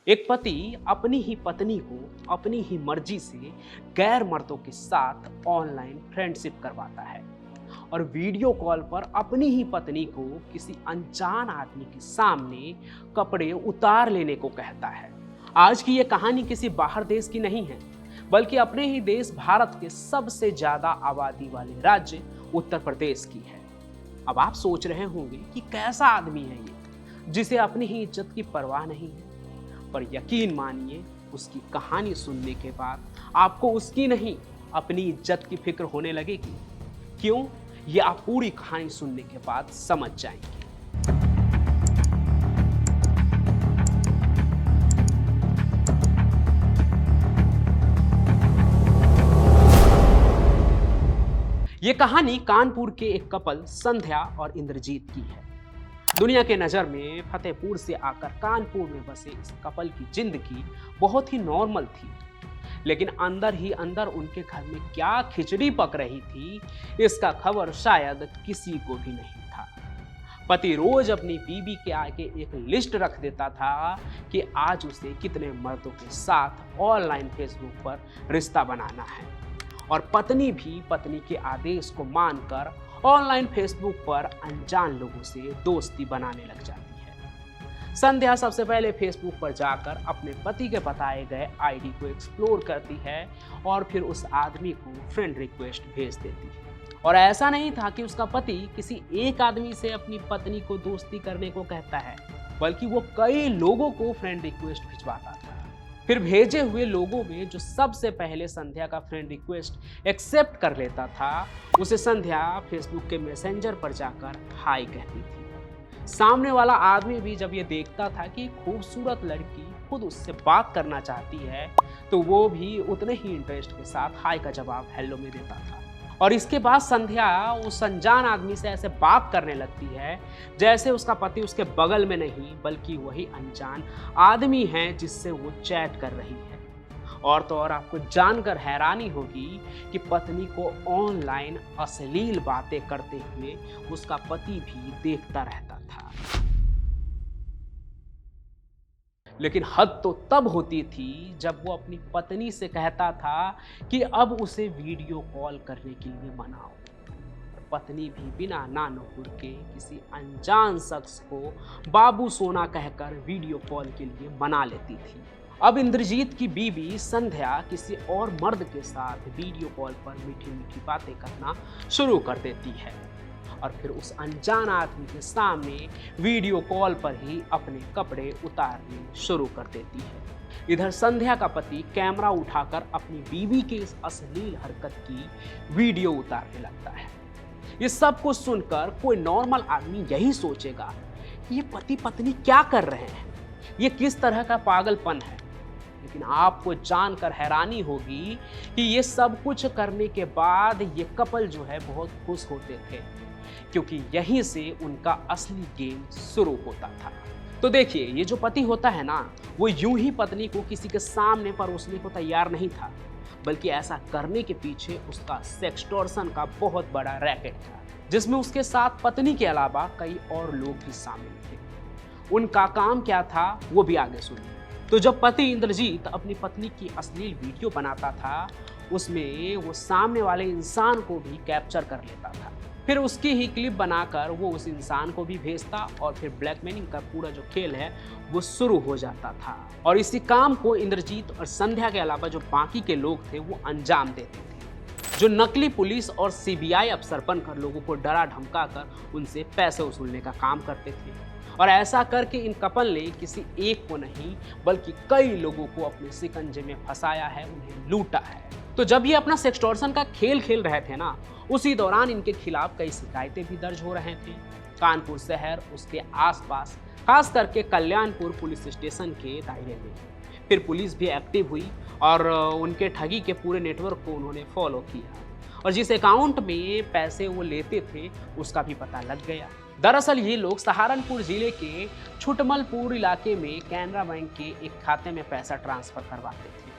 एक पति अपनी ही पत्नी को अपनी ही मर्जी से गैर मर्दों के साथ ऑनलाइन फ्रेंडशिप करवाता है और वीडियो कॉल पर अपनी ही पत्नी को किसी अनजान आदमी के सामने कपड़े उतार लेने को कहता है। आज की ये कहानी किसी बाहर देश की नहीं है, बल्कि अपने ही देश भारत के सबसे ज्यादा आबादी वाले राज्य उत्तर प्रदेश की है। अब आप सोच रहे होंगे कि कैसा आदमी है ये, जिसे अपनी ही इज्जत की परवाह नहीं है। पर यकीन मानिए, उसकी कहानी सुनने के बाद आपको उसकी नहीं, अपनी इज्जत की फिक्र होने लगेगी। क्यों? ये आप पूरी कहानी सुनने के बाद समझ जाएंगे। ये कहानी कानपुर के एक कपल संध्या और इंद्रजीत की है। दुनिया के नज़र में फतेहपुर से आकर कानपुर में बसे इस कपल की जिंदगी बहुत ही नॉर्मल थी, लेकिन अंदर ही अंदर उनके घर में क्या खिचड़ी पक रही थी, इसका खबर शायद किसी को भी नहीं था। पति रोज अपनी बीवी के आगे एक लिस्ट रख देता था कि आज उसे कितने मर्दों के साथ ऑनलाइन फेसबुक पर रिश्ता बनाना है, और पत्नी भी पत्नी के आदेश को मानकर ऑनलाइन फेसबुक पर अनजान लोगों से दोस्ती बनाने लग जाती है। संध्या सबसे पहले फेसबुक पर जाकर अपने पति के बताए गए आईडी को एक्सप्लोर करती है और फिर उस आदमी को फ्रेंड रिक्वेस्ट भेज देती है। और ऐसा नहीं था कि उसका पति किसी एक आदमी से अपनी पत्नी को दोस्ती करने को कहता है, बल्कि वो कई लोगों को फ्रेंड रिक्वेस्ट भिजवाता था। फिर भेजे हुए लोगों में जो सबसे पहले संध्या का फ्रेंड रिक्वेस्ट एक्सेप्ट कर लेता था, उसे संध्या फेसबुक के मैसेंजर पर जाकर हाय कहती थी। सामने वाला आदमी भी जब ये देखता था कि खूबसूरत लड़की खुद उससे बात करना चाहती है, तो वो भी उतने ही इंटरेस्ट के साथ हाय का जवाब हेलो में देता था। और इसके बाद संध्या उस अनजान आदमी से ऐसे बात करने लगती है जैसे उसका पति उसके बगल में नहीं, बल्कि वही अनजान आदमी है जिससे वो चैट कर रही है। और तो और आपको जानकर हैरानी होगी कि पत्नी को ऑनलाइन अश्लील बातें करते हुए उसका पति भी देखता रहता था। लेकिन हद तो तब होती थी जब वो अपनी पत्नी से कहता था कि अब उसे वीडियो कॉल करने के लिए मनाओ। पत्नी भी बिना नानुपुर के किसी अनजान शख्स को बाबू सोना कहकर वीडियो कॉल के लिए मना लेती थी। अब इंद्रजीत की बीवी संध्या किसी और मर्द के साथ वीडियो कॉल पर मीठी मीठी बातें करना शुरू कर देती है और फिर उस अनजान आदमी के सामने वीडियो कॉल पर ही अपने कपड़े उतारने शुरू कर देती है। इधर संध्या का पति कैमरा उठाकर अपनी बीवी के इस अश्लील हरकत की वीडियो उतारने लगता है। ये सब कुछ सुनकर कोई नॉर्मल आदमी यही सोचेगा, ये पति पत्नी क्या कर रहे हैं, ये किस तरह का पागलपन है। लेकिन आपको जानकर हैरानी होगी कि ये सब कुछ करने के बाद ये कपल जो है बहुत खुश होते थे, क्योंकि यहीं से उनका असली गेम शुरू होता था। तो देखिए, ये जो पति होता है ना, वो यूं ही पत्नी को किसी के सामने परोसने को तैयार नहीं था, बल्कि ऐसा करने के पीछे उसका सेक्सटॉर्शन का बहुत बड़ा रैकेट था, जिसमें उसके साथ पत्नी के अलावा कई और लोग भी शामिल थे। उनका काम क्या था वो भी आगे सुनिए। तो जब पति इंद्रजीत अपनी पत्नी की अश्लील वीडियो बनाता था, उसमें वो सामने वाले इंसान को भी कैप्चर कर लेता था। फिर उसकी ही क्लिप बनाकर वो उस इंसान को भी भेजता और फिर ब्लैकमेलिंग का पूरा जो खेल है वो शुरू हो जाता था। और इसी काम को इंद्रजीत और संध्या के अलावा जो बाकी के लोग थे वो अंजाम देते थे, जो नकली पुलिस और सीबीआई अफसर बनकर लोगों को डरा धमका कर उनसे पैसे वसूलने का काम करते थे। और ऐसा करके इन कपल ने किसी एक को नहीं, बल्कि कई लोगों को अपने शिकंजे में फंसाया है, उन्हें लूटा है। तो जब ये अपना सेक्सटॉर्शन का खेल खेल रहे थे ना, उसी दौरान इनके खिलाफ कई शिकायतें भी दर्ज हो रहे थे। कानपुर शहर, उसके आसपास, खास करके कल्याणपुर पुलिस स्टेशन के दायरे में। फिर पुलिस भी एक्टिव हुई और उनके ठगी के पूरे नेटवर्क को उन्होंने फॉलो किया और जिस अकाउंट में पैसे वो लेते थे उसका भी पता लग गया। दरअसल ये लोग सहारनपुर जिले के छुटमलपुर इलाके में कैनरा बैंक के एक खाते में पैसा ट्रांसफर करवाते थे।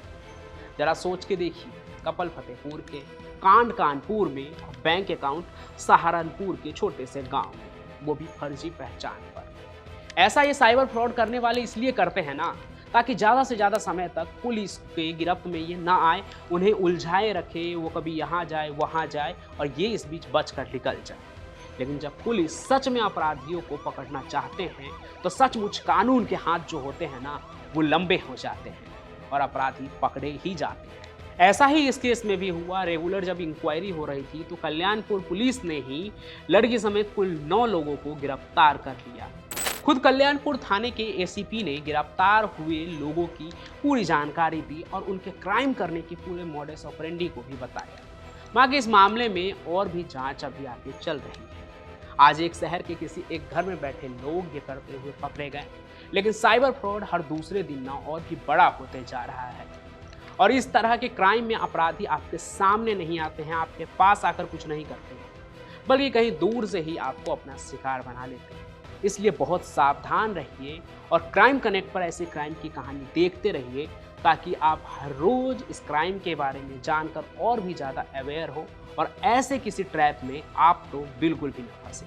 जरा सोच के देखिए, कपल फतेहपुर के, कांड कानपुर में, बैंक अकाउंट सहारनपुर के छोटे से गांव में, वो भी फर्जी पहचान पर। ऐसा ये साइबर फ्रॉड करने वाले इसलिए करते हैं ना, ताकि ज़्यादा से ज़्यादा समय तक पुलिस के गिरफ्त में ये ना आए, उन्हें उलझाए रखे, वो कभी यहाँ जाए वहाँ जाए और ये इस बीच बच कर निकल जाए। लेकिन जब पुलिस सच में अपराधियों को पकड़ना चाहते हैं तो सचमुच कानून के हाथ जो होते हैं ना, वो लंबे हो जाते हैं और अपराधी पकड़े ही जाते हैं। ऐसा ही इस केस में भी हुआ। रेगुलर जब इंक्वायरी हो रही थी तो कल्याणपुर पुलिस ने ही लड़की समेत कुल 9 लोगों को गिरफ्तार कर लिया। खुद कल्याणपुर थाने के एसीपी ने गिरफ्तार हुए लोगों की पूरी जानकारी दी और उनके क्राइम करने के पूरे मॉडस ऑपरेंडी को भी बताया। बाकी इस मामले में और भी जांच अभी आगे चल रही है। आज एक शहर के किसी एक घर में बैठे लोग ये करते हुए पकड़े गए, लेकिन साइबर फ्रॉड हर दूसरे दिन ना और भी बड़ा होते जा रहा है और इस तरह के क्राइम में अपराधी आपके सामने नहीं आते हैं, आपके पास आकर कुछ नहीं करते हैं, बल्कि कहीं दूर से ही आपको अपना शिकार बना लेते हैं। इसलिए बहुत सावधान रहिए और क्राइम कनेक्ट पर ऐसे क्राइम की कहानी देखते रहिए ताकि आप हर रोज इस क्राइम के बारे में जानकर और भी ज़्यादा अवेयर हो और ऐसे किसी ट्रैप में आप तो बिल्कुल भी ना फंसे।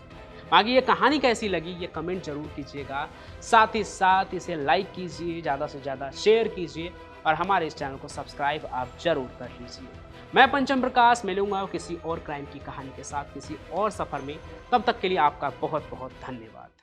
बाकी ये कहानी कैसी लगी ये कमेंट जरूर कीजिएगा, साथ ही साथ इसे लाइक कीजिए, ज़्यादा से ज़्यादा शेयर कीजिए और हमारे इस चैनल को सब्सक्राइब आप जरूर कर लीजिए। मैं पंचम प्रकाश मिलूंगा किसी और क्राइम की कहानी के साथ किसी और सफ़र में। तब तक के लिए आपका बहुत बहुत धन्यवाद।